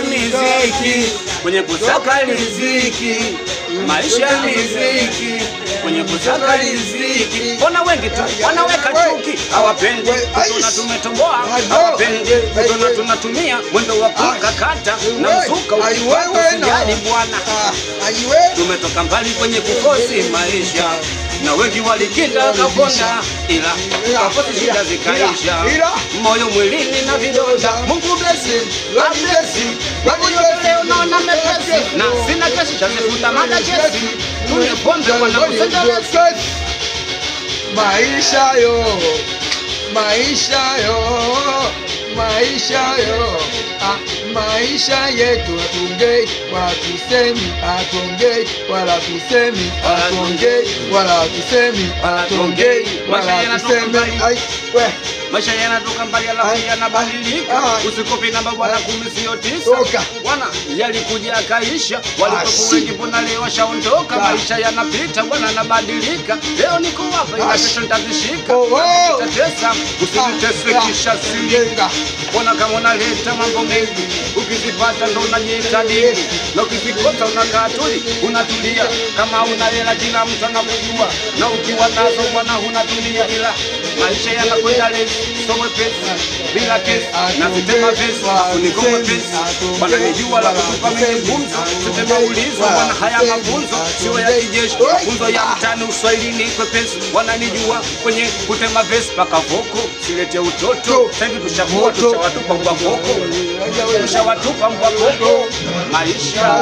miziki, kwenye kusaka riziki, maisha miziki, kwenye kusaka riziki. Mbona wengi tu wanaweka chuki, hawapendi kutona tumetomboa, hawapendi kutona tunatumia mwendo wa kukakata na mzuka ukipata usijali bwana. Tumetoka mbali kwenye kukosi maisha, na wengi walikinda kakonda, ila kakosi shida zikaisha, moyo mwilini na vidonda. Mungu blessing, God blessing, wako yote leo naona mepesi, na sina kesi tazifuta mada kesi, tune pombe wanakusenda lesi. Maisha yo, maisha yo, maisha yo, maisha yetu atongei wala tusemi, atongei wala tusemi, atongei wala tusemi, atongei wala tusemi. Maisha yanatoka mbali alafu yanabadilika, usikopi namba bwana 10 sio 9 bwana, yalikuja akaisha, walikuwa wengi mbona leo washaondoka. Maisha yanapita bwana, yanabadilika, leo niko hapa ila kesho nitazishika. Nitatesa usinitese kisha silinga, mbona kama unaleta mambo mengi, ukizipata ndo unajiita dingi, na ukizikosa unakaa tuli, unatulia. Kama una hela kila mtu anakujua, na ukiwa nazo bwana hunatulia, ila maisha yanakwenda lesi, sowe pesa, bila kesi, na sitema pesa, unikome pesa. Bwana nijua la kutupa mimi funzo, sitema ulizo, bwana haya mafunzo, sio ya kijeshi, funzo ya mtani uswahilini kwa pesa. Bwana nijua kwenye kutema vesi paka voko, silete utoto, sasa hivi tushawatupa mbwa voko, tushawatupa mbwa voko, maisha.